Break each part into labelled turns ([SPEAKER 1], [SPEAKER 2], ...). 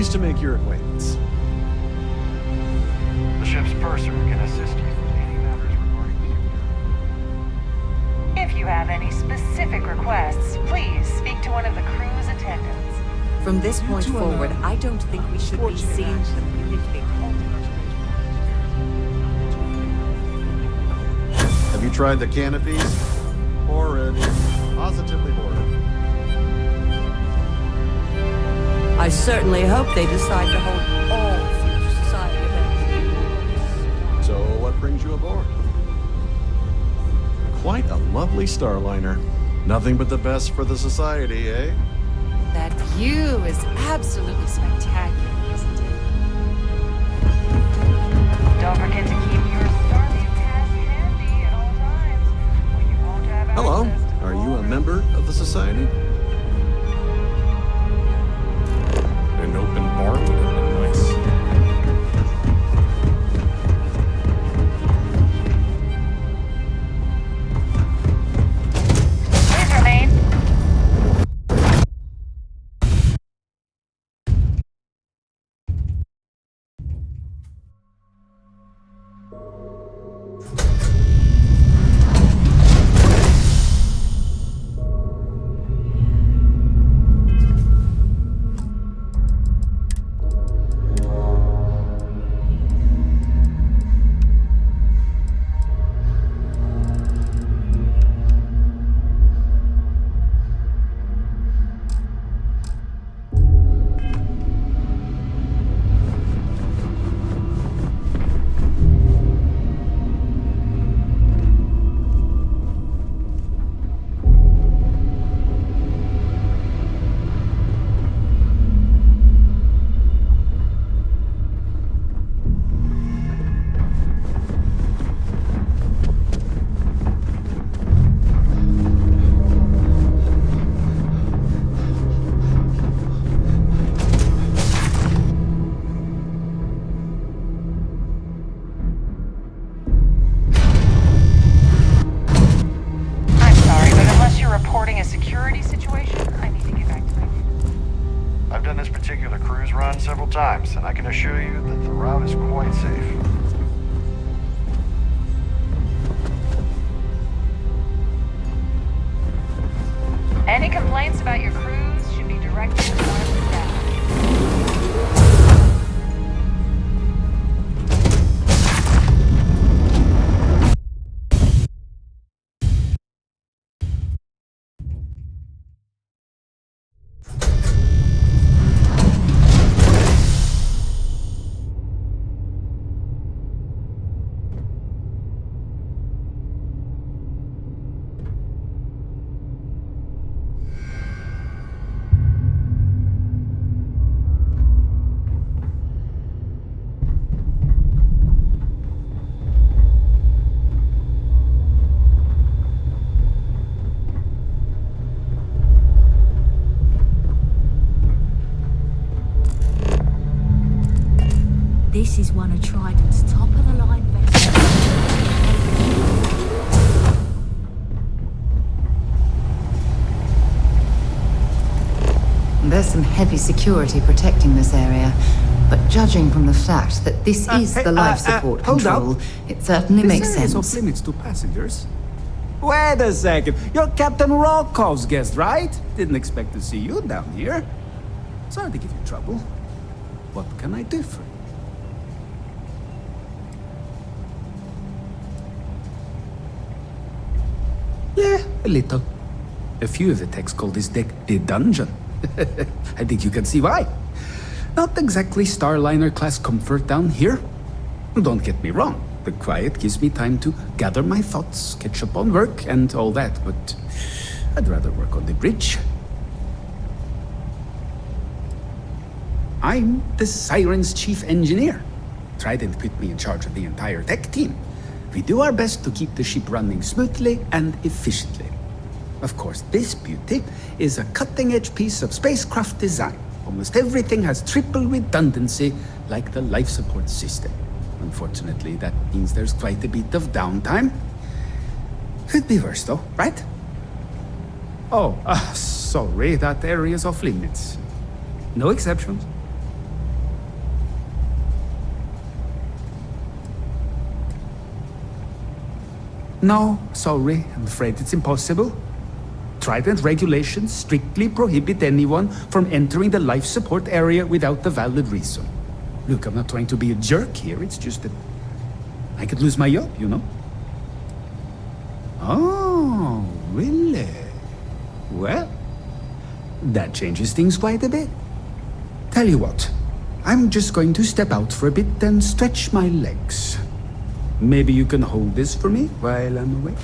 [SPEAKER 1] Pleased to make your acquaintance.
[SPEAKER 2] The ship's purser can assist you with any matters regarding the
[SPEAKER 3] If you have any specific requests, please speak to one of the crew's attendants.
[SPEAKER 4] From this point forward, I don't think we should be seen communicating.
[SPEAKER 1] Have you tried the canopies? Horrid. Positively horrid.
[SPEAKER 4] I certainly hope they decide to hold all future society events.
[SPEAKER 1] So, what brings you aboard? Quite a lovely Starliner. Nothing but the best for the society, eh?
[SPEAKER 4] That view is absolutely spectacular, isn't it?
[SPEAKER 3] Don't forget to keep your Starfield pass handy at all times, or you won't have
[SPEAKER 1] Hello.
[SPEAKER 3] access to
[SPEAKER 1] Are you a
[SPEAKER 3] all
[SPEAKER 1] member of the society?
[SPEAKER 5] An open bar would have been nice.
[SPEAKER 3] Please remain. Reporting a security situation, I need to get back to my duty.
[SPEAKER 2] I've done this particular cruise run several times, and I can assure you that the route is quite safe.
[SPEAKER 3] Any complaints about your cruise should be directed to one of the staff.
[SPEAKER 6] This is one of Trident's top-of-the-line vessels.
[SPEAKER 7] There's some heavy security protecting this area, but judging from the fact that this is the life support
[SPEAKER 8] hold
[SPEAKER 7] control,
[SPEAKER 8] up.
[SPEAKER 7] it certainly makes
[SPEAKER 8] This area is
[SPEAKER 7] sense.
[SPEAKER 8] off limits to passengers. Wait a second. You're Captain Rocko's guest, right? Didn't expect to see you down here. Sorry to give you trouble. What can I do for you? Yeah, a little. A few of the techs call this deck the dungeon. I think you can see why. Not exactly Starliner class comfort down here. Don't get me wrong. The quiet gives me time to gather my thoughts, catch up on work, and all that, but I'd rather work on the bridge. I'm the Siren's chief engineer. Trident put me in charge of the entire tech team. We do our best to keep the ship running smoothly and efficiently. Of course, this beauty is a cutting-edge piece of spacecraft design. Almost everything has triple redundancy, like the life support system. Unfortunately, that means there's quite a bit of downtime. Could be worse, though, right? Oh, sorry, that area's off limits. No exceptions. No, sorry, I'm afraid it's impossible. Trident regulations strictly prohibit anyone from entering the life support area without a valid reason. Look, I'm not trying to be a jerk here, it's just that I could lose my job, you know? Oh, really? Well, that changes things quite a bit. Tell you what, I'm just going to step out for a bit and stretch my legs. Maybe you can hold this for me while I'm away?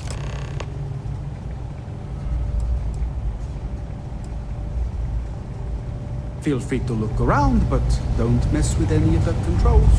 [SPEAKER 8] Feel free to look around, but don't mess with any of the controls.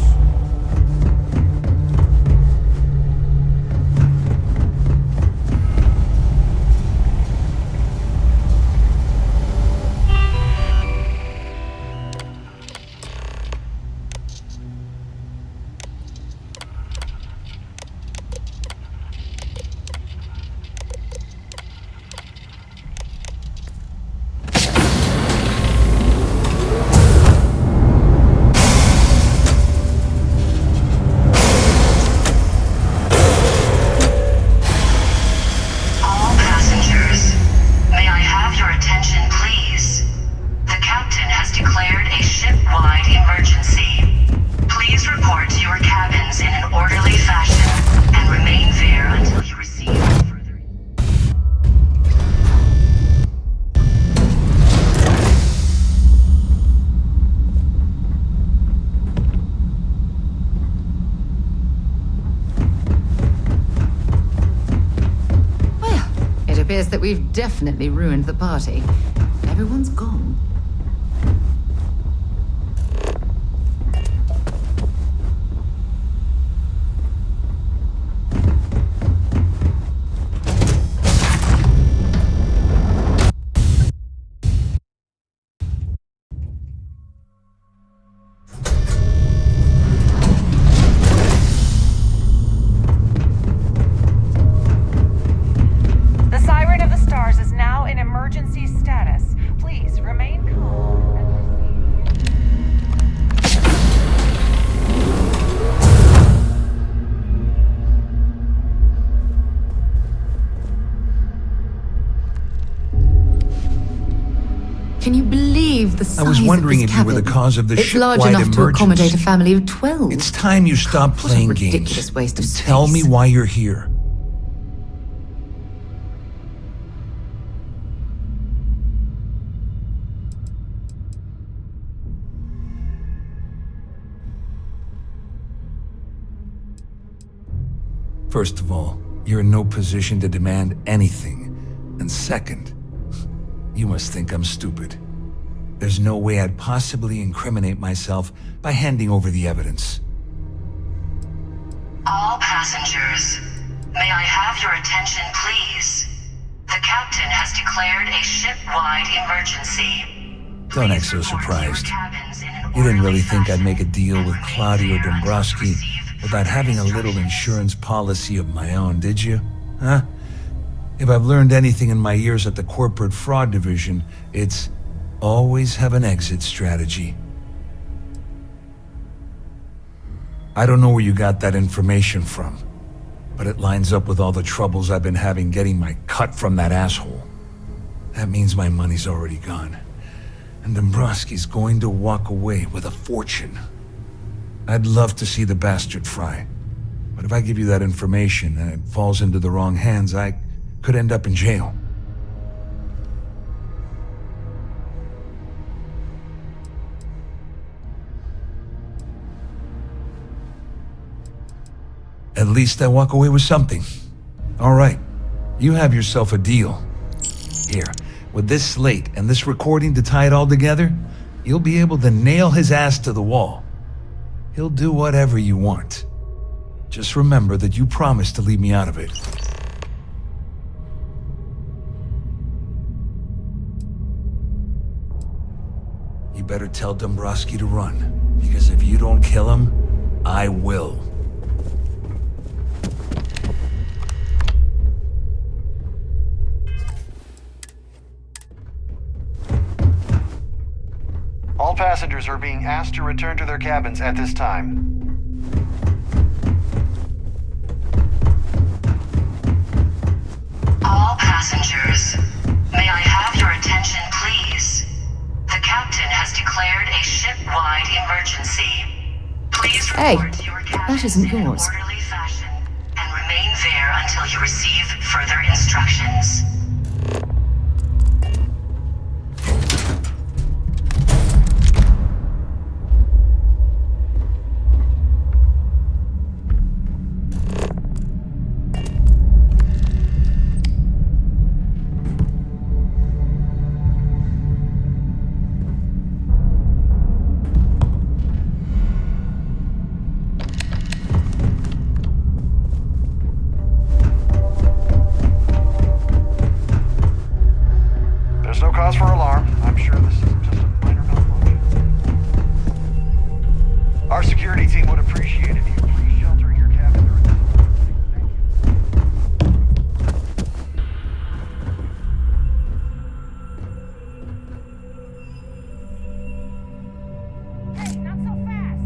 [SPEAKER 7] That we've definitely ruined the party. Everyone's gone. Can you believe the size
[SPEAKER 9] I was wondering
[SPEAKER 7] of this
[SPEAKER 9] if you were the
[SPEAKER 7] cabin?
[SPEAKER 9] cause of the
[SPEAKER 7] It's
[SPEAKER 9] ship-wide
[SPEAKER 7] large enough
[SPEAKER 9] emergency.
[SPEAKER 7] to accommodate a family of 12.
[SPEAKER 9] It's time you stop
[SPEAKER 7] What a
[SPEAKER 9] playing
[SPEAKER 7] ridiculous
[SPEAKER 9] games.
[SPEAKER 7] waste of
[SPEAKER 9] Tell me
[SPEAKER 7] space.
[SPEAKER 9] why you're here. First of all, you're in no position to demand anything. And second, you must think I'm stupid. There's no way I'd possibly incriminate myself by handing over the evidence.
[SPEAKER 10] All passengers, may I have your attention, please? The captain has declared a ship-wide emergency.
[SPEAKER 9] Don't act so surprised. You didn't really think I'd make a deal with Claudio Dombrowski without having a little insurance policy of my own, did you? Huh? If I've learned anything in my years at the corporate fraud division, it's always have an exit strategy. I don't know where you got that information from, but it lines up with all the troubles I've been having getting my cut from that asshole. That means my money's already gone, and Dombrowski's going to walk away with a fortune. I'd love to see the bastard fry, but if I give you that information and it falls into the wrong hands, I could end up in jail. At least I walk away with something. All right, you have yourself a deal. Here, with this slate and this recording to tie it all together, you'll be able to nail his ass to the wall. He'll do whatever you want. Just remember that you promised to leave me out of it. You better tell Dombrowski to run, because if you don't kill him, I will.
[SPEAKER 2] All passengers are being asked to return to their cabins at this time.
[SPEAKER 10] passengers. May I have your attention, please? The captain has declared a ship-wide emergency. Please
[SPEAKER 7] Hey,
[SPEAKER 10] report to your cabin
[SPEAKER 7] that isn't
[SPEAKER 10] in an
[SPEAKER 7] yours.
[SPEAKER 10] orderly fashion and remain there until you receive further instructions.
[SPEAKER 2] There's no cause for alarm. I'm sure this is just a minor malfunction. Our security team would appreciate it if you please shelter in your cabin during this emergency. Thank you.
[SPEAKER 3] Hey, not so fast!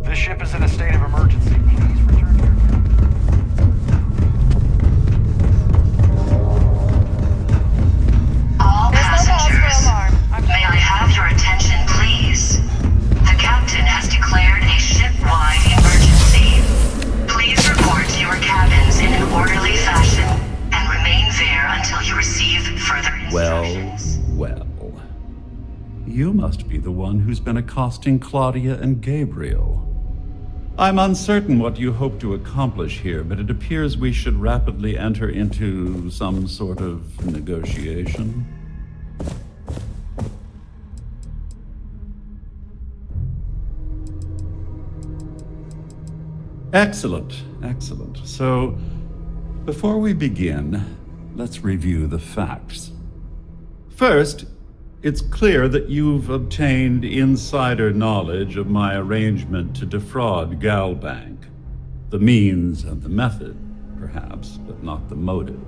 [SPEAKER 2] This ship is in a state of emergency. Please return to your cabin.
[SPEAKER 10] All
[SPEAKER 3] There's no cause for
[SPEAKER 10] passengers,
[SPEAKER 3] alarm.
[SPEAKER 10] may I have your attention, please? The captain has declared a ship-wide emergency. Please report to your cabins in an orderly fashion and remain there until you receive further instructions.
[SPEAKER 11] Well. You must be the one who's been accosting Claudia and Gabriel. I'm uncertain what you hope to accomplish here, but it appears we should rapidly enter into some sort of negotiation. Excellent, excellent. So, before we begin, let's review the facts. First, it's clear that you've obtained insider knowledge of my arrangement to defraud Galbank. The means and the method, perhaps, but not the motive.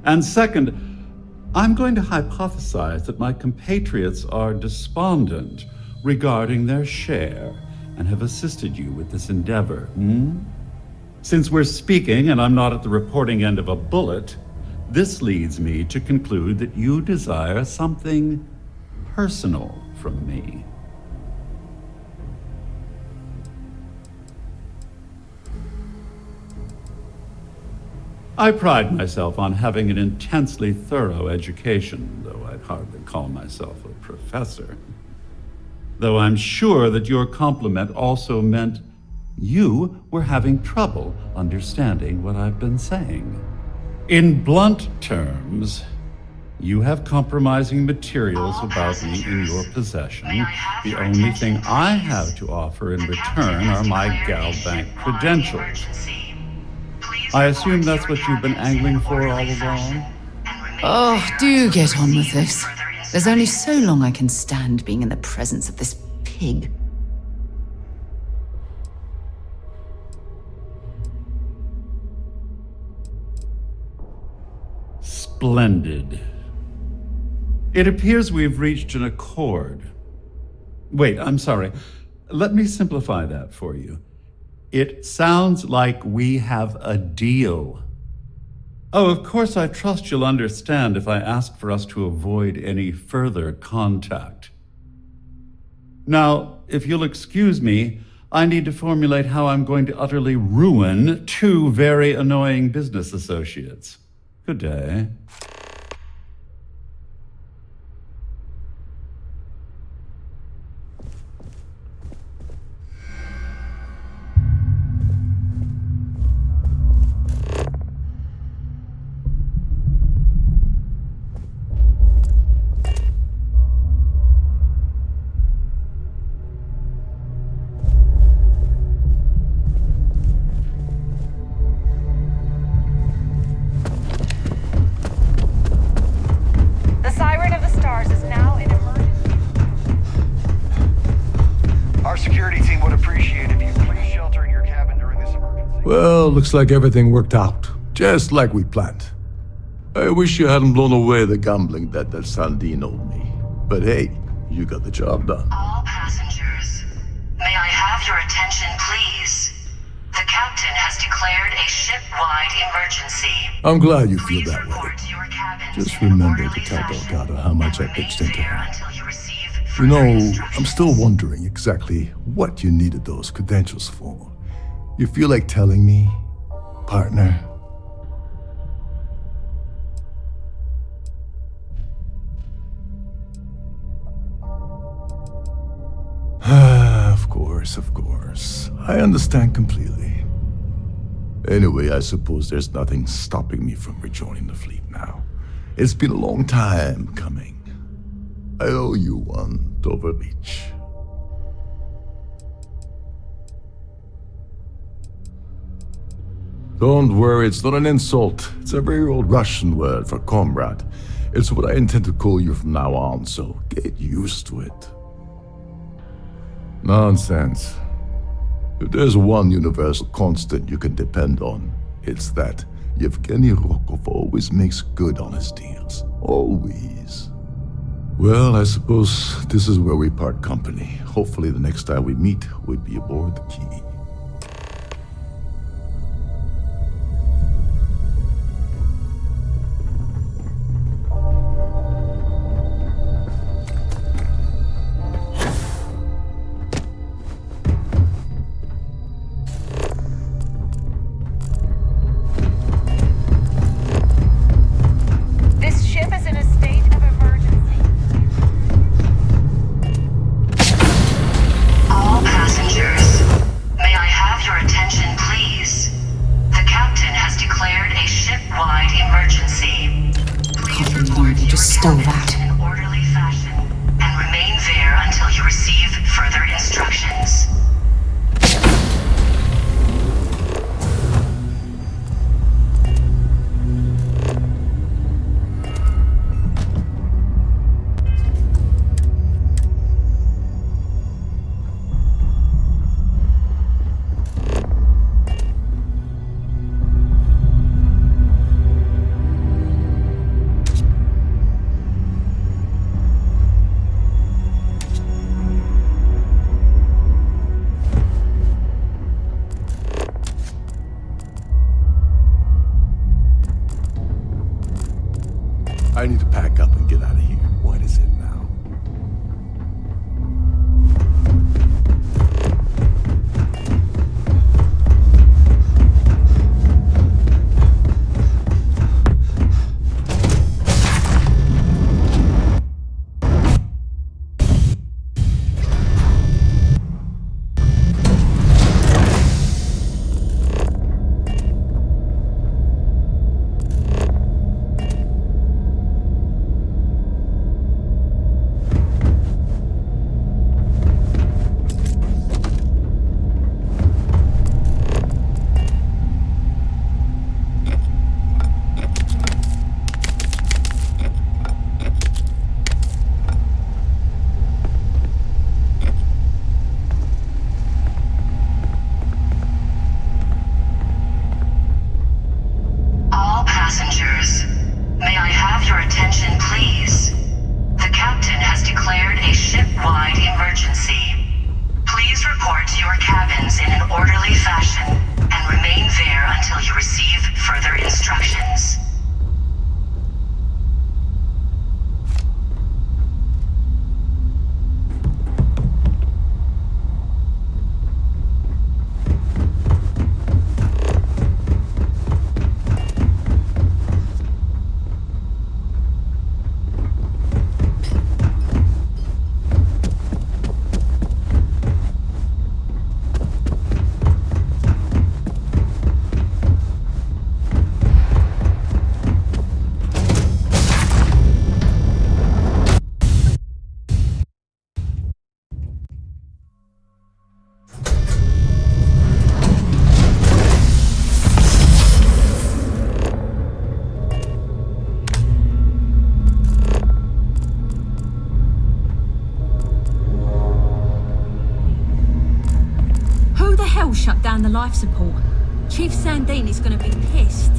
[SPEAKER 11] And second, I'm going to hypothesize that my compatriots are despondent regarding their share and have assisted you with this endeavor. Since we're speaking and I'm not at the reporting end of a bullet, this leads me to conclude that you desire something personal from me. I pride myself on having an intensely thorough education, though I'd hardly call myself a professor. Though I'm sure that your compliment also meant you were having trouble understanding what I've been saying. In blunt terms, you have compromising materials about me in your possession. The only thing I have to offer in return are my Galbank credentials. I assume that's what you've been angling for all along?
[SPEAKER 7] Oh, do get on with this. There's only so long I can stand being in the presence of this pig.
[SPEAKER 11] Splendid. It appears we've reached an accord. Wait, I'm sorry. Let me simplify that for you. It sounds like we have a deal. Oh, of course, I trust you'll understand if I ask for us to avoid any further contact. Now, if you'll excuse me, I need to formulate how I'm going to utterly ruin two very annoying business associates. Good day.
[SPEAKER 12] Well, looks like everything worked out, just like we planned. I wish you hadn't blown away the gambling debt that Sandine owed me. But hey, you got the job done.
[SPEAKER 10] All passengers, may I have your attention, please? The captain has declared a ship-wide emergency.
[SPEAKER 12] I'm glad you feel
[SPEAKER 10] Please
[SPEAKER 12] that way.
[SPEAKER 10] report to your cabins
[SPEAKER 12] Just
[SPEAKER 10] in an
[SPEAKER 12] remember
[SPEAKER 10] orderly
[SPEAKER 12] to tell
[SPEAKER 10] fashion
[SPEAKER 12] Delgado how much I
[SPEAKER 10] and
[SPEAKER 12] pitched
[SPEAKER 10] remain
[SPEAKER 12] into
[SPEAKER 10] there
[SPEAKER 12] her.
[SPEAKER 10] until you receive
[SPEAKER 12] You
[SPEAKER 10] further
[SPEAKER 12] know,
[SPEAKER 10] instructions.
[SPEAKER 12] I'm still wondering exactly what you needed those credentials for. You feel like telling me, partner? Of course. I understand completely. Anyway, I suppose there's nothing stopping me from rejoining the fleet now. It's been a long time coming. I owe you one, Dover Beach. Don't worry, it's not an insult. It's a very old Russian word for comrade. It's what I intend to call you from now on, so get used to it. Nonsense. If there's one universal constant you can depend on, it's that Yevgeny Rokov always makes good on his deals. Always. Well, I suppose this is where we part company. Hopefully the next time we meet, we'll be aboard the Key.
[SPEAKER 3] This ship is in a state of emergency.
[SPEAKER 10] All passengers, may I have your attention, please? The captain has declared a ship-wide emergency. Please report to your cabins in an orderly fashion and remain there until you receive further instructions.
[SPEAKER 12] I need to pack up and get out of here. What is it now?
[SPEAKER 10] All passengers, may I have your attention, please? The captain has declared a ship-wide emergency. Please report to your cabins in an orderly fashion and remain there until you receive further instructions.
[SPEAKER 6] Who the hell shut down the life support? Chief Sandine is gonna be pissed.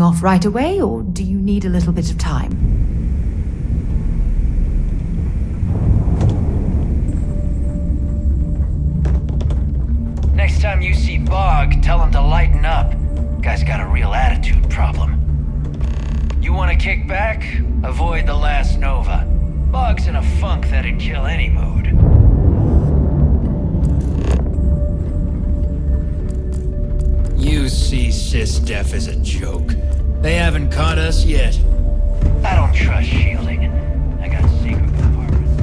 [SPEAKER 7] off right away, or do you need a little bit of time?
[SPEAKER 13] Next time you see Bog, tell him to lighten up. Guy's got a real attitude problem. You want to kick back? Avoid the last Nova. Bog's in a funk that'd kill any mood. You see SysDef as a joke. They haven't caught us yet. I don't trust shielding. I got secret compartments.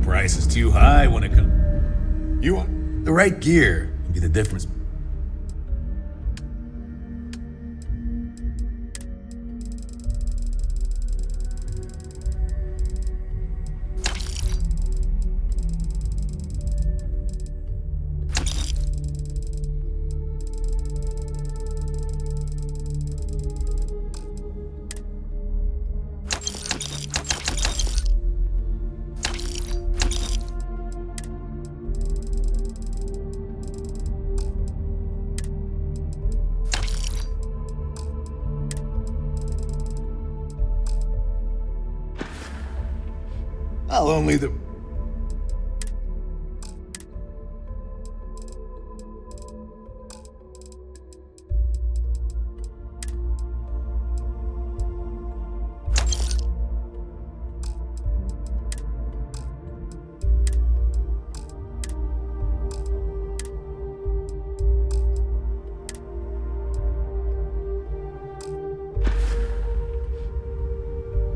[SPEAKER 14] Price is too high when it comes. You want the right gear will be the difference. I'll only the...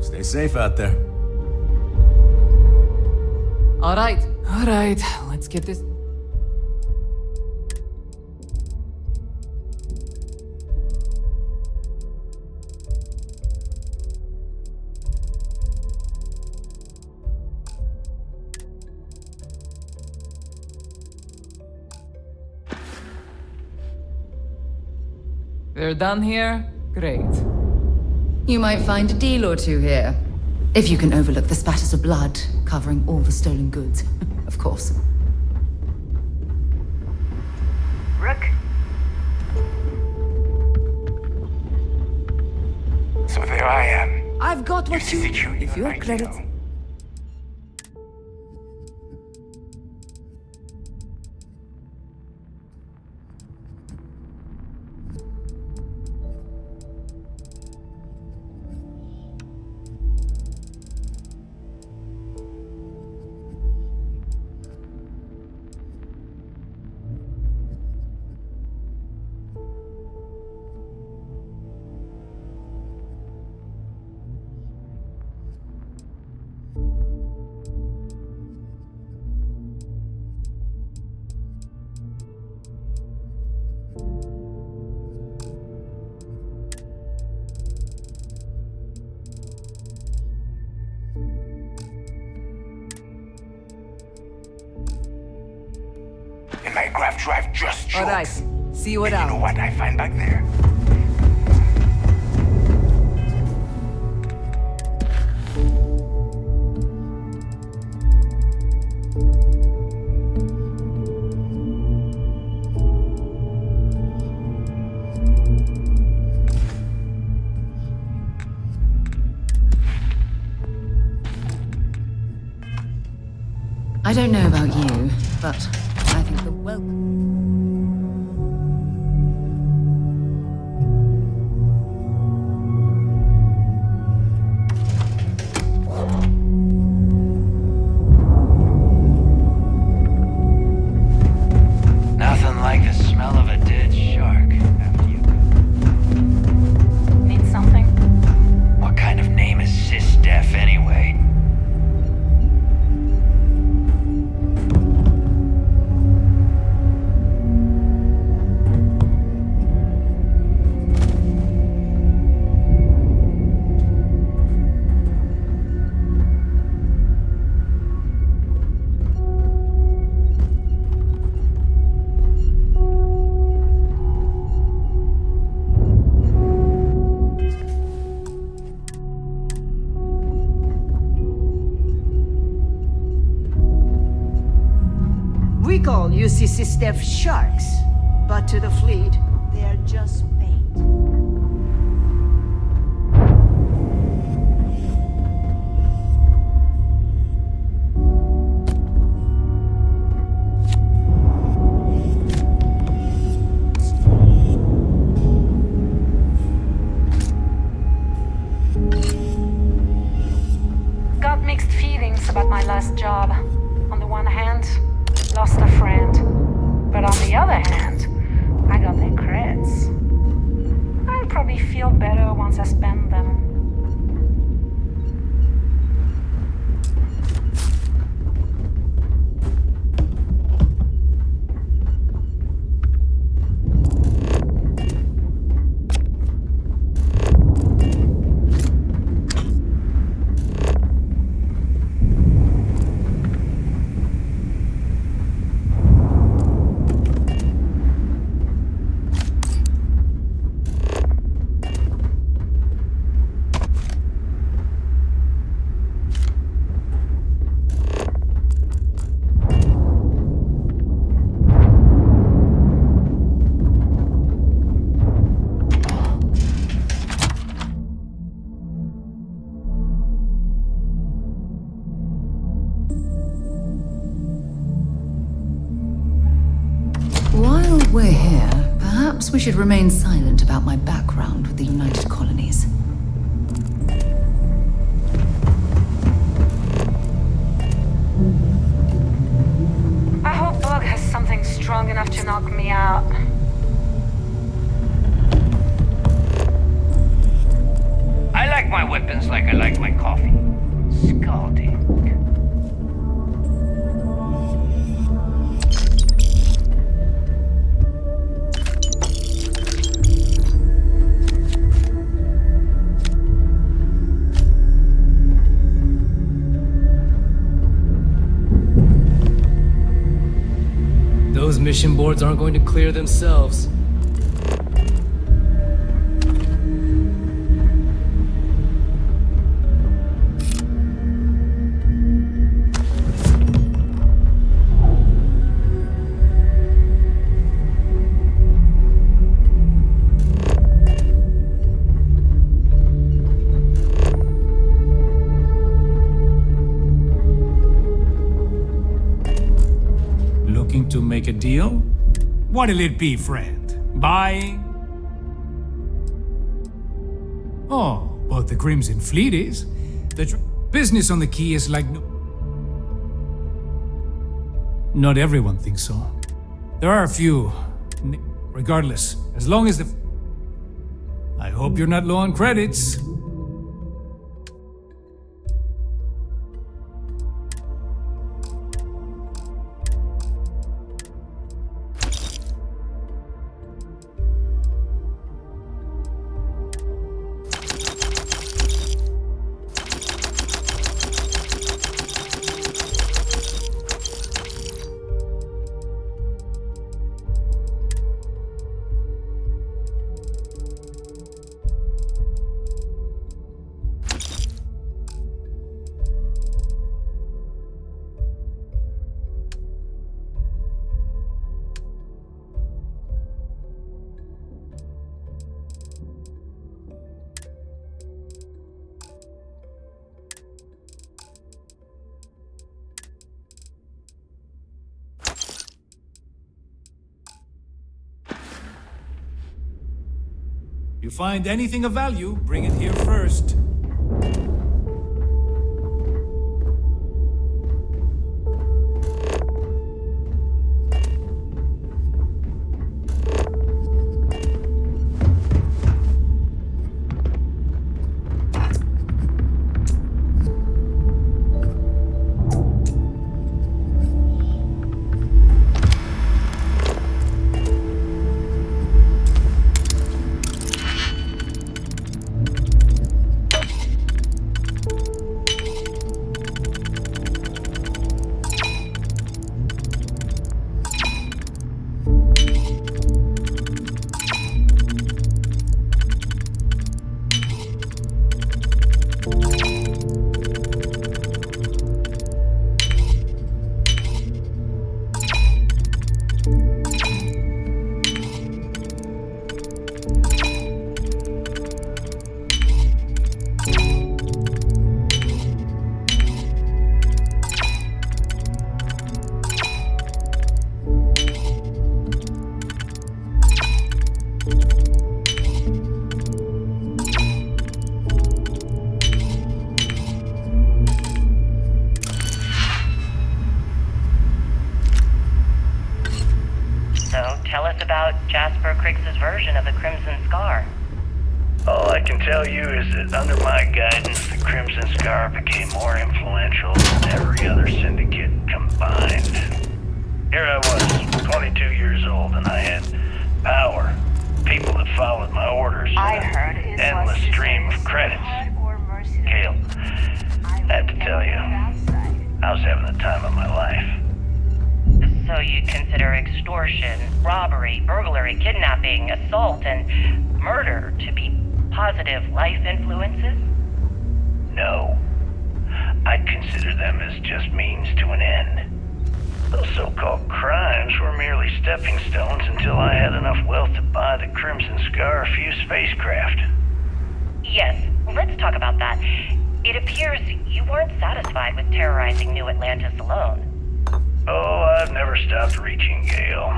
[SPEAKER 14] Stay safe out there.
[SPEAKER 15] All right, let's get this. They're done here? Great.
[SPEAKER 7] You might find a deal or two here. If you can overlook the spatters of blood covering all the stolen goods, of course.
[SPEAKER 2] Rook? So there I am.
[SPEAKER 4] I've got what you... If your credits...
[SPEAKER 2] My graph drive just chokes.
[SPEAKER 4] All right, see what
[SPEAKER 2] and you know what I find back there?
[SPEAKER 7] I don't know about you, but I think the
[SPEAKER 13] Nothing like the smell of a dead shark after you...
[SPEAKER 3] Need something?
[SPEAKER 13] What kind of name is SysDef anyway?
[SPEAKER 16] to stiff sharks, but to the fleet, they are just bait.
[SPEAKER 3] Got mixed feelings about my last job. On the one hand, lost a friend. But on the other hand, I got their creds. I'll probably feel better once I spend them.
[SPEAKER 7] While we're here, perhaps we should remain silent about my background with the United Colonies.
[SPEAKER 3] I hope Bug has something strong enough to knock me out.
[SPEAKER 13] I like my weapons like I like my coffee. Scalding.
[SPEAKER 15] Those mission boards aren't going to clear themselves.
[SPEAKER 17] To make a deal? What'll it be, friend? Buying? Oh, but the Crimson Fleet is. The business on the Key is like no... Not everyone thinks so. There are a few. Regardless, as long as the... I hope you're not low on credits. You find anything of value, bring it here first.
[SPEAKER 18] Tell us about Jasper Cricks's version of the Crimson Scar.
[SPEAKER 2] All I can tell you is that under my guidance, the Crimson Scar became more influential than every other syndicate combined. Here I was, 22 years old, and I had power. People that followed my orders.
[SPEAKER 3] I heard it
[SPEAKER 2] endless stream of credits. Kale, I have to tell you, I was having the time of my life.
[SPEAKER 18] So you consider extortion, robbery, burglary, kidnapping, assault, and murder to be positive life influences?
[SPEAKER 2] No. I'd consider them as just means to an end. Those so-called crimes were merely stepping stones until I had enough wealth to buy the Crimson Scar a few spacecraft.
[SPEAKER 18] Yes, let's talk about that. It appears you weren't satisfied with terrorizing New Atlantis alone.
[SPEAKER 2] Oh, I've never stopped reaching, Gale.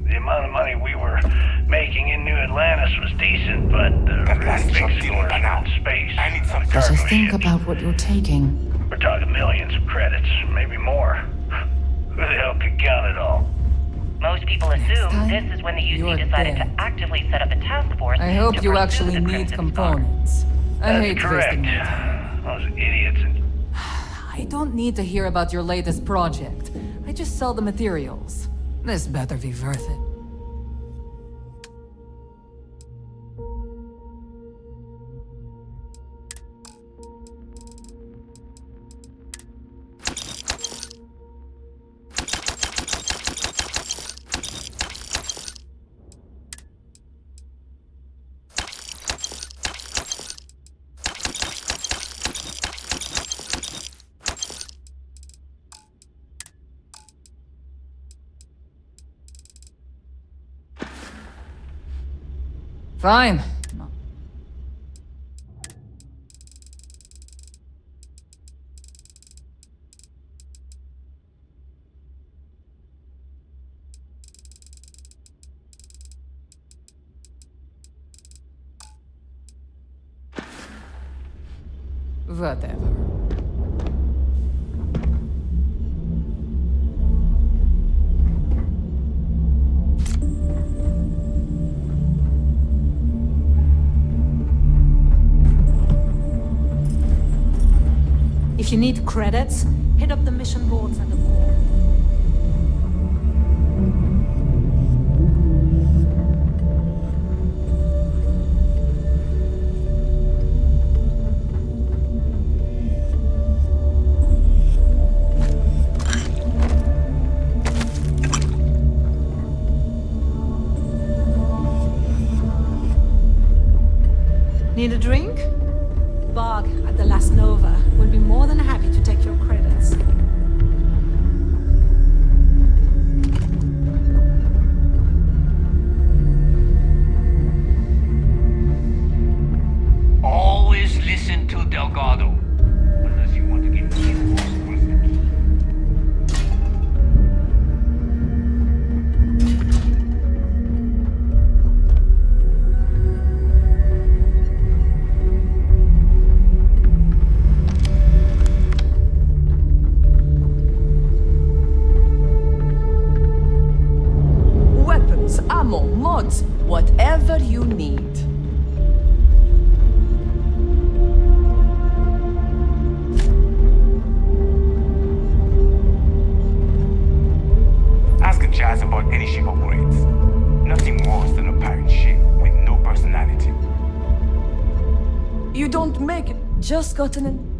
[SPEAKER 2] The amount of money we were making in New Atlantis was decent, but the really big scores were in space. I need some
[SPEAKER 7] Better think about what you're taking.
[SPEAKER 2] We're talking millions of credits, maybe more. Who the hell could count it all?
[SPEAKER 18] Most people assume this is when the UC decided to actively set up a task force.
[SPEAKER 19] I hope you actually need components. I hate
[SPEAKER 2] correct. Those idiots and
[SPEAKER 19] I don't need to hear about your latest project. I just sell the materials. This better be worth it. Fine. Whatever.
[SPEAKER 6] If you need credits, hit up the mission boards and the core. Need a drink? Bog at the Last Nova will be more than happy to take your credits.
[SPEAKER 13] Always listen to Delgado. Unless you want to get killed.
[SPEAKER 19] Ammo, mods, whatever you need.
[SPEAKER 20] Ask Jazz about any ship upgrades. Nothing worse than a pirate ship with no personality.
[SPEAKER 19] You don't make it. Just gotten in.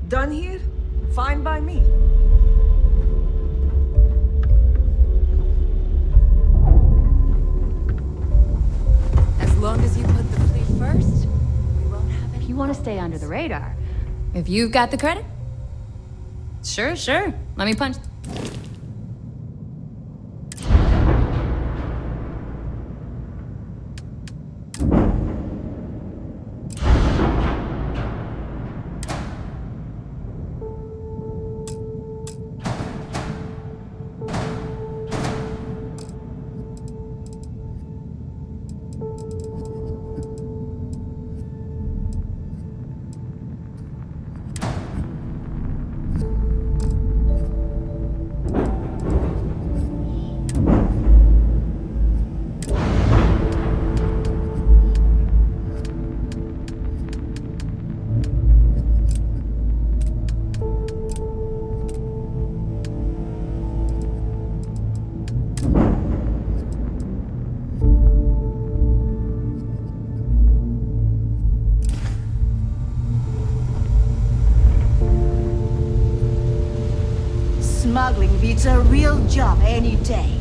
[SPEAKER 19] Done here? Fine by me.
[SPEAKER 7] As long as you put the fleet first, we won't have any.
[SPEAKER 21] You want to stay under the radar.
[SPEAKER 7] If you've got the credit? Sure. Let me punch.
[SPEAKER 16] Smuggling beats a real job any day.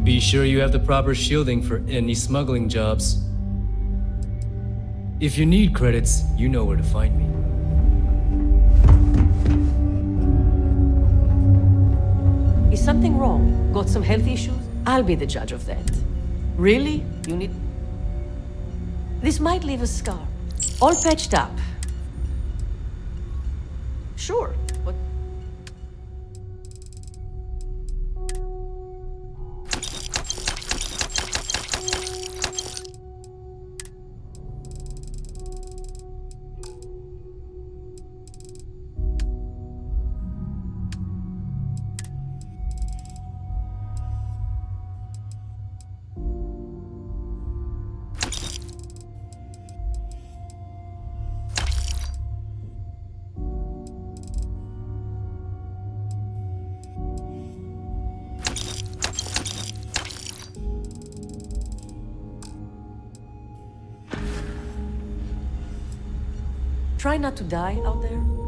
[SPEAKER 15] Be sure you have the proper shielding for any smuggling jobs. If you need credits, you know where to find me.
[SPEAKER 4] Is something wrong? Got some health issues? I'll be the judge of that. Really? You need... This might leave a scar. All patched up. Sure, but... Try not to die out there.